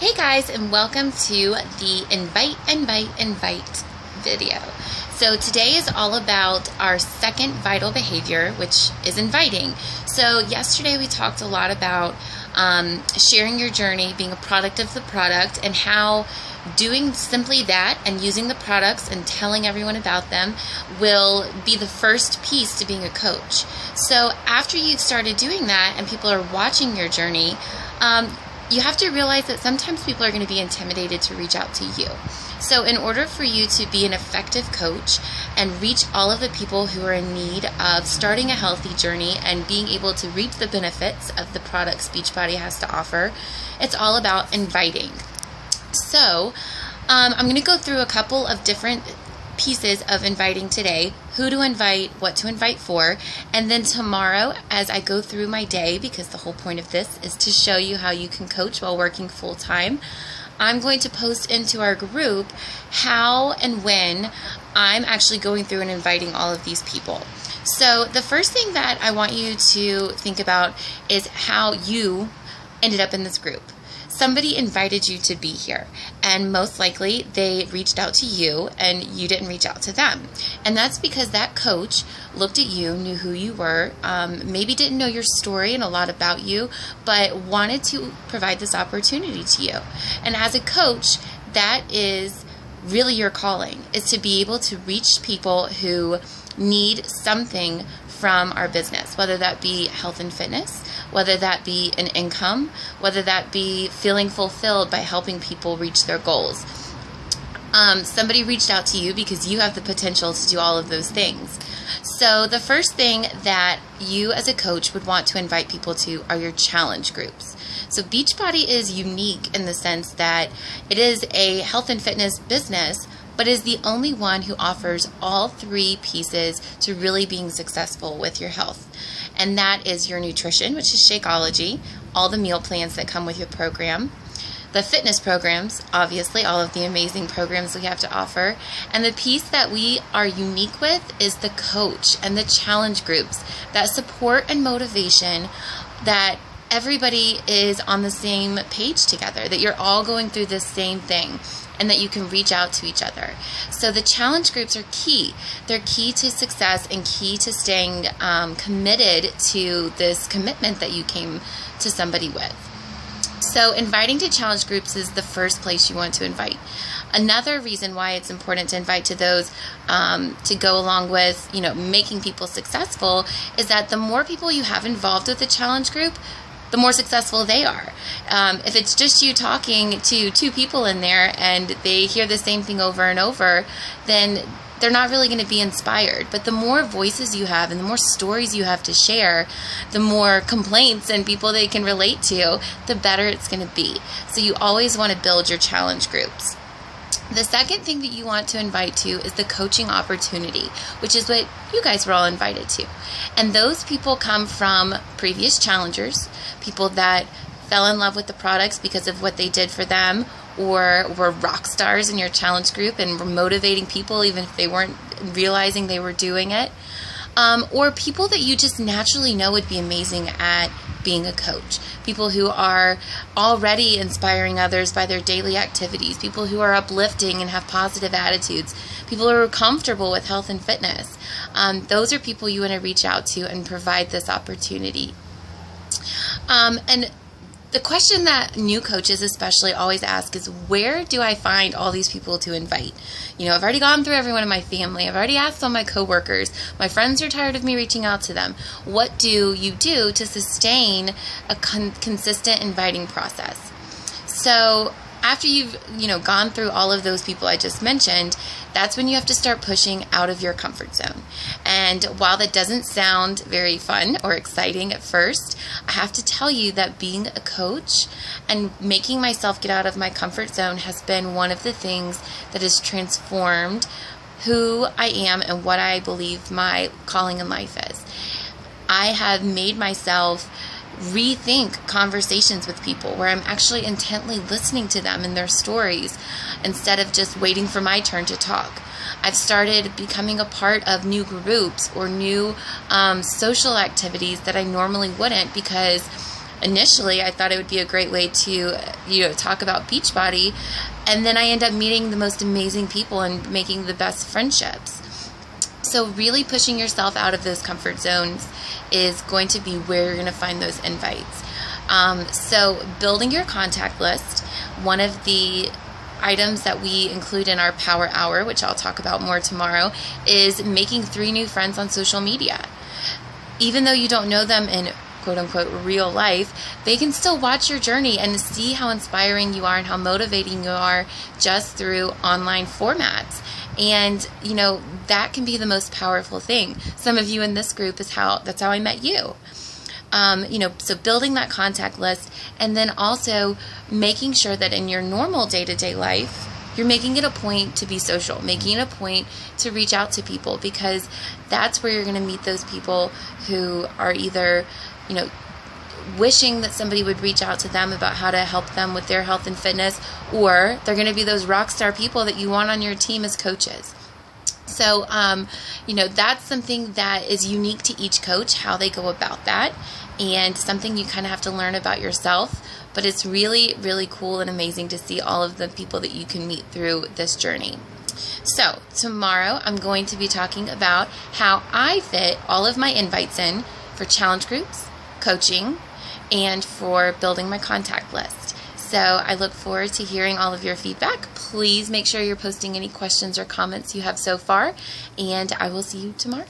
Hey guys, and welcome to the Invite video. So today is all about our second vital behavior, which is inviting. So yesterday we talked a lot about sharing your journey, being a product of the product, and how doing simply that and using the products and telling everyone about them will be the first piece to being a coach. So after you've started doing that and people are watching your journey, you have to realize that sometimes people are going to be intimidated to reach out to you. So in order for you to be an effective coach and reach all of the people who are in need of starting a healthy journey and being able to reap the benefits of the products Beachbody has to offer, it's all about inviting. So I'm going to go through a couple of different pieces of inviting today, who to invite, what to invite for, and then tomorrow as I go through my day, because the whole point of this is to show you how you can coach while working full-time, I'm going to post into our group how and when I'm actually going through and inviting all of these people. So the first thing that I want you to think about is how you ended up in this group. Somebody invited you to be here, and most likely they reached out to you and you didn't reach out to them. And that's because that coach looked at you, knew who you were, maybe didn't know your story and a lot about you, but wanted to provide this opportunity to you. And as a coach, that is really your calling, is to be able to reach people who need something from our business, whether that be health and fitness, whether that be an income, whether that be feeling fulfilled by helping people reach their goals. Somebody reached out to you because you have the potential to do all of those things. So the first thing that you as a coach would want to invite people to are your challenge groups. So Beachbody is unique in the sense that it is a health and fitness business, but is the only one who offers all three pieces to really being successful with your health. And that is your nutrition, which is Shakeology, all the meal plans that come with your program, the fitness programs, obviously, all of the amazing programs we have to offer, and the piece that we are unique with is the coach and the challenge groups, that support and motivation, that everybody is on the same page together, that you're all going through the same thing, and that you can reach out to each other. So the challenge groups are key. They're key to success and key to staying committed to this commitment that you came to somebody with. So inviting to challenge groups is the first place you want to invite. Another reason why it's important to invite to those to go along with, making people successful is that the more people you have involved with the challenge group, the more successful they are. If it's just you talking to two people in there and they hear the same thing over and over, then they're not really going to be inspired. But the more voices you have and the more stories you have to share, the more complaints and people they can relate to, the better it's going to be. So you always want to build your challenge groups. The second thing that you want to invite to is the coaching opportunity, which is what you guys were all invited to. And those people come from previous challengers, people that fell in love with the products because of what they did for them, or were rock stars in your challenge group and were motivating people even if they weren't realizing they were doing it, or people that you just naturally know would be amazing at being a coach, people who are already inspiring others by their daily activities, people who are uplifting and have positive attitudes, people who are comfortable with health and fitness. Those are people you want to reach out to and provide this opportunity. And the question that new coaches especially always ask is, where do I find all these people to invite? I've already gone through everyone in my family. I've already asked all my coworkers. My friends are tired of me reaching out to them. What do you do to sustain a consistent inviting process? So after you've gone through all of those people I just mentioned, that's when you have to start pushing out of your comfort zone. And while that doesn't sound very fun or exciting at first, I have to tell you that being a coach and making myself get out of my comfort zone has been one of the things that has transformed who I am and what I believe my calling in life is. I have made myself rethink conversations with people where I'm actually intently listening to them and their stories instead of just waiting for my turn to talk. I've started becoming a part of new groups or new social activities that I normally wouldn't, because initially I thought it would be a great way to, talk about Beachbody, and then I end up meeting the most amazing people and making the best friendships. So really pushing yourself out of those comfort zones is going to be where you're going to find those invites. So building your contact list, one of the items that we include in our Power Hour, which I'll talk about more tomorrow, is making 3 new friends on social media. Even though you don't know them in quote-unquote real life, they can still watch your journey and see how inspiring you are and how motivating you are just through online formats. And, that can be the most powerful thing. Some of you in this group, that's how I met you. So building that contact list, and then also making sure that in your normal day-to-day life, you're making it a point to be social, making it a point to reach out to people, because that's where you're going to meet those people who are either, wishing that somebody would reach out to them about how to help them with their health and fitness, or they're going to be those rock star people that you want on your team as coaches. So, that's something that is unique to each coach, how they go about that, and something you kind of have to learn about yourself. But it's really, really cool and amazing to see all of the people that you can meet through this journey. So, tomorrow I'm going to be talking about how I fit all of my invites in for challenge groups, coaching, and for building my contact list. So I look forward to hearing all of your feedback. Please make sure you're posting any questions or comments you have so far, and I will see you tomorrow.